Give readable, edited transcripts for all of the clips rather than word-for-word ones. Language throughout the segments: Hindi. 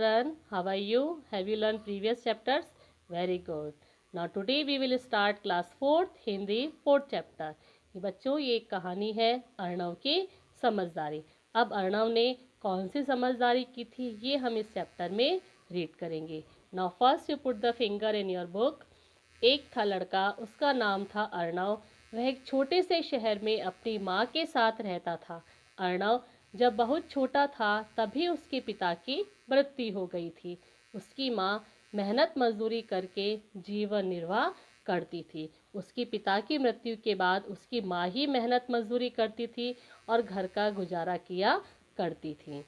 Everyone, how are you? Have you learned previous chapters? Very good. Now today we will start class 4th Hindi 4th chapter. ये बच्चों ये एक कहानी है अर्णव की समझदारी। अब अर्णव ने कौन सी समझदारी की थी ये हम इस चैप्टर में रीड करेंगे। Now first you put the finger in your book. एक था लड़का, उसका नाम था अर्णव। वह एक छोटे से शहर में अपनी माँ के साथ रहता था। अर्णव जब बहुत छोटा था तभी उसके पिता की मृत्यु हो गई थी। उसकी माँ मेहनत मजदूरी करके जीवन निर्वाह करती थी। उसके पिता की मृत्यु के बाद उसकी माँ ही मेहनत मजदूरी करती थी और घर का गुजारा किया करती थी।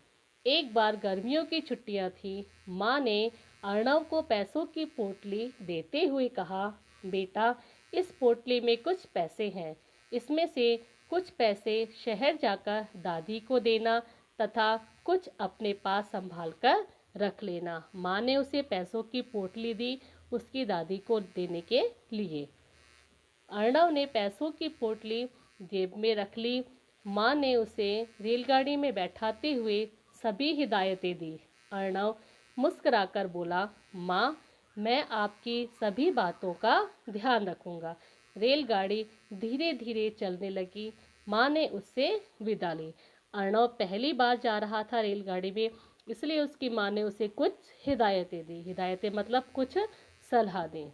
एक बार गर्मियों की छुट्टियां थी। माँ ने अर्णव को पैसों की पोटली देते हुए कहा, बेटा इस पोटली में कुछ पैसे हैं, इसमें से कुछ पैसे शहर जाकर दादी को देना तथा कुछ अपने पास संभाल कर रख लेना। माँ ने उसे पैसों की पोटली दी उसकी दादी को देने के लिए। अर्णव ने पैसों की पोटली जेब में रख ली। माँ ने उसे रेलगाड़ी में बैठाते हुए सभी हिदायतें दी। अर्णव मुस्कुराकर बोला, माँ मैं आपकी सभी बातों का ध्यान रखूंगा। रेलगाड़ी धीरे धीरे चलने लगी। माँ ने उससे विदा ली। अर्णव पहली बार जा रहा था रेलगाड़ी में, इसलिए उसकी माँ ने उसे कुछ हिदायतें दी। हिदायतें मतलब कुछ सलाह दी।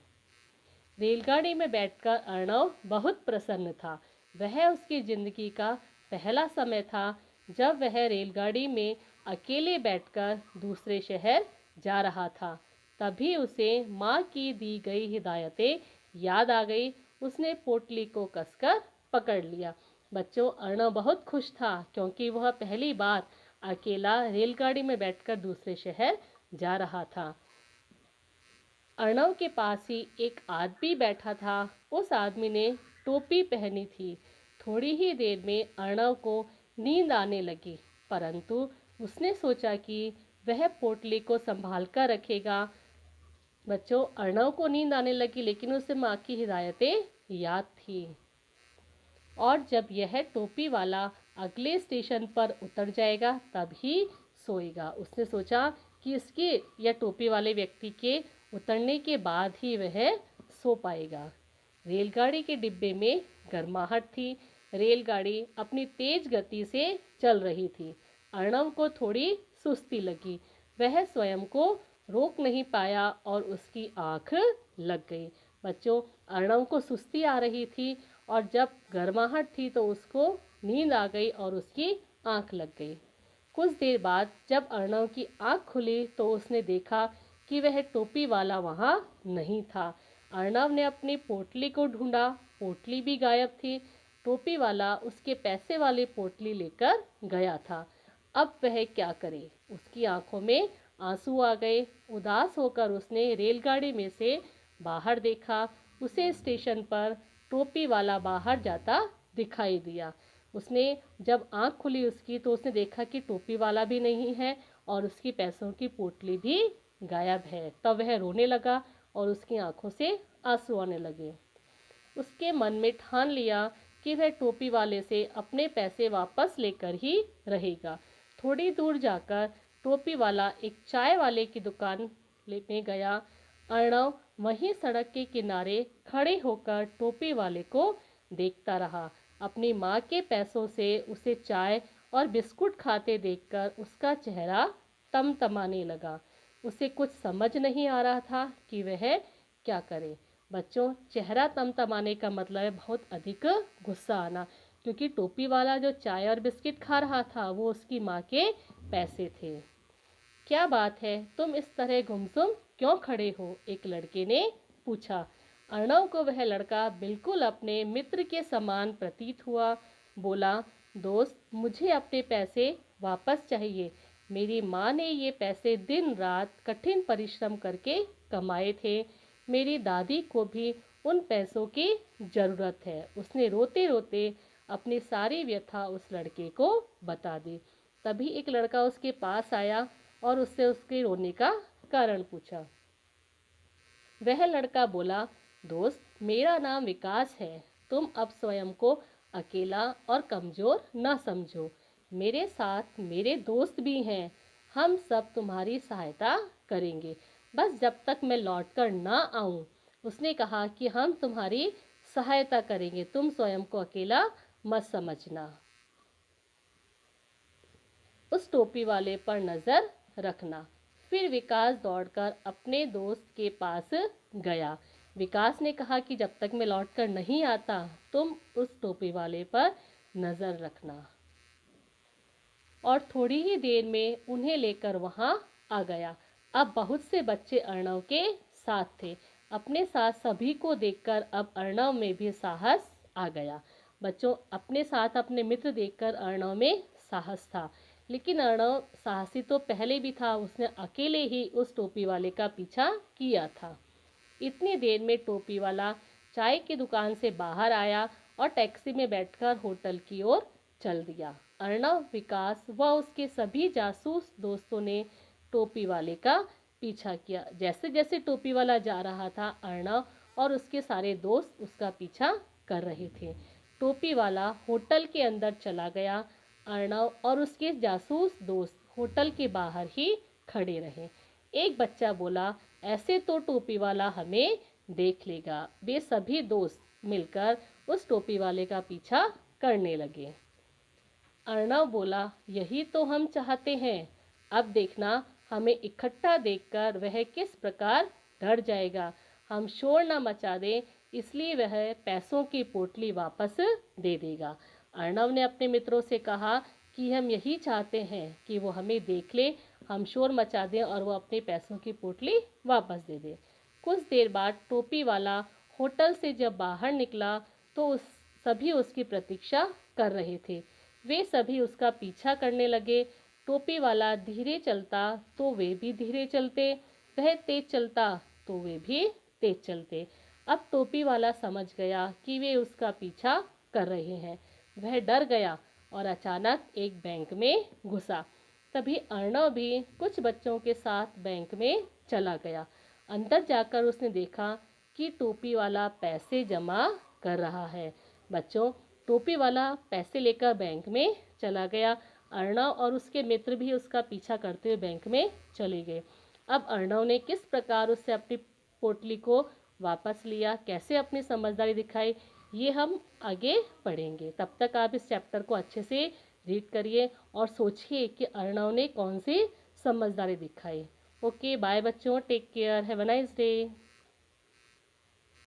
रेलगाड़ी में बैठकर अर्णव बहुत प्रसन्न था। वह उसकी जिंदगी का पहला समय था जब वह रेलगाड़ी में अकेले बैठकर दूसरे शहर जा रहा था। तभी उसे माँ की दी गई हिदायतें याद आ गई। उसने पोटली को कसकर पकड़ लिया। बच्चों, अर्णव बहुत खुश था क्योंकि वह पहली बार अकेला रेलगाड़ी में बैठकर दूसरे शहर जा रहा था। अर्णव के पास ही एक आदमी बैठा था। उस आदमी ने टोपी पहनी थी। थोड़ी ही देर में अर्णव को नींद आने लगी, परंतु उसने सोचा कि वह पोटली को संभाल कर रखेगा। बच्चों, अर्णव को नींद आने लगी लेकिन उसे माँ की हिदायतें याद थी। और जब यह टोपी वाला अगले स्टेशन पर उतर जाएगा तब ही सोएगा। उसने सोचा कि इसके या टोपी वाले व्यक्ति के उतरने के बाद ही वह सो पाएगा। रेलगाड़ी के डिब्बे में गर्माहट थी। रेलगाड़ी अपनी तेज गति से चल रही थी। अर्णव को थोड़ी सुस्ती लगी। वह स्वयं को रोक नहीं पाया और उसकी आंख लग गई। बच्चों, अर्णव को सुस्ती आ रही थी और जब गर्माहट थी तो उसको नींद आ गई और उसकी आंख लग गई। कुछ देर बाद जब अर्णव की आंख खुली तो उसने देखा कि वह टोपी वाला वहाँ नहीं था। अर्णव ने अपनी पोटली को ढूंढा, पोटली भी गायब थी। टोपी वाला उसके पैसे वाली पोटली लेकर गया था। अब वह क्या करे? उसकी आंखों में आंसू आ गए। उदास होकर उसने रेलगाड़ी में से बाहर देखा। उसे स्टेशन पर टोपी वाला बाहर जाता दिखाई दिया। उसने जब आंख खुली उसकी तो उसने देखा कि टोपी वाला भी नहीं है और उसकी पैसों की पोटली भी गायब है। तब वह रोने लगा और उसकी आंखों से आंसू आने लगे। उसके मन में ठान लिया कि वह टोपी वाले से अपने पैसे वापस लेकर ही रहेगा। थोड़ी दूर जाकर टोपी वाला एक चाय वाले की दुकान में गया। अर्णव वहीं सड़क के किनारे खड़े होकर टोपी वाले को देखता रहा। अपनी माँ के पैसों से उसे चाय और बिस्कुट खाते देखकर उसका चेहरा तमतमाने लगा। उसे कुछ समझ नहीं आ रहा था कि वह क्या करे। बच्चों, चेहरा तमतमाने का मतलब है बहुत अधिक गुस्सा आना, क्योंकि टोपी वाला जो चाय और बिस्किट खा रहा था वो उसकी माँ के पैसे थे। क्या बात है, तुम इस तरह गुमसुम क्यों खड़े हो? एक लड़के ने पूछा। अर्णव को वह लड़का बिल्कुल अपने मित्र के समान प्रतीत हुआ। बोला, दोस्त मुझे अपने पैसे वापस चाहिए। मेरी माँ ने ये पैसे दिन रात कठिन परिश्रम करके कमाए थे। मेरी दादी को भी उन पैसों की ज़रूरत है। उसने रोते रोते अपनी सारी व्यथा उस लड़के को बता दी। तभी एक लड़का उसके पास आया और उससे उसके रोने का कारण पूछा। वह लड़का बोला, दोस्त मेरा नाम विकास है। तुम अब स्वयं को अकेला और कमज़ोर न समझो। मेरे साथ मेरे दोस्त भी हैं। हम सब तुम्हारी सहायता करेंगे, बस जब तक मैं लौट कर ना आऊं। उसने कहा कि हम तुम्हारी सहायता करेंगे, तुम स्वयं को अकेला मत समझना। उस टोपी वाले पर नजर रखना। फिर विकास दौड़कर अपने दोस्त के पास गया। विकास ने कहा कि जब तक मैं लौटकर नहीं आता, तुम उस टोपी वाले पर नजर रखना। और थोड़ी ही देर में उन्हें लेकर वहां आ गया। अब बहुत से बच्चे अर्णव के साथ थे। अपने साथ सभी को देखकर अब अर्णव में भी साहस आ गया। बच्चों, अपने साथ अपने मित्र देखकर अर्णव में साहस था। लेकिन अर्णव साहसी तो पहले भी था, उसने अकेले ही उस टोपी वाले का पीछा किया था। इतनी देर में टोपी वाला चाय की दुकान से बाहर आया और टैक्सी में बैठकर होटल की ओर चल दिया। अर्णव, विकास व उसके सभी जासूस दोस्तों ने टोपी वाले का पीछा किया। जैसे जैसे टोपी वाला जा रहा था, अर्णव और उसके सारे दोस्त उसका पीछा कर रहे थे। टोपी वाला होटल के अंदर चला गया। अर्णव और उसके जासूस दोस्त होटल के बाहर ही खड़े रहे। एक बच्चा बोला, ऐसे तो टोपी वाला हमें देख लेगा। वे सभी दोस्त मिलकर उस टोपी वाले का पीछा करने लगे। अर्णव बोला, यही तो हम चाहते हैं। अब देखना, हमें इकट्ठा देखकर वह किस प्रकार डर जाएगा। हम शोर न मचा दें, इसलिए वह पैसों की पोटली वापस दे देगा। अर्णव ने अपने मित्रों से कहा कि हम यही चाहते हैं कि वो हमें देख ले, हम शोर मचा दें और वो अपने पैसों की पोटली वापस दे दे। कुछ देर बाद टोपी वाला होटल से जब बाहर निकला तो सभी उसकी प्रतीक्षा कर रहे थे। वे सभी उसका पीछा करने लगे। टोपी वाला धीरे चलता तो वे भी धीरे चलते, वह तेज चलता तो वे भी तेज चलते। अब टोपी वाला समझ गया कि वे उसका पीछा कर रहे हैं। वह डर गया और अचानक एक बैंक में घुसा। तभी अर्णव भी कुछ बच्चों के साथ बैंक में चला गया। अंदर जाकर उसने देखा कि टोपी वाला पैसे जमा कर रहा है। बच्चों, टोपी वाला पैसे लेकर बैंक में चला गया। अर्णव और उसके मित्र भी उसका पीछा करते हुए बैंक में चले गए। अब अर्णव ने किस प्रकार उससे अपनी पोटली को वापस लिया, कैसे अपनी समझदारी दिखाई, ये हम आगे पढ़ेंगे। तब तक आप इस चैप्टर को अच्छे से रीड करिए और सोचिए कि अर्णव ने कौन सी समझदारी दिखाई। ओके, बाय बच्चों, take care, have a nice day.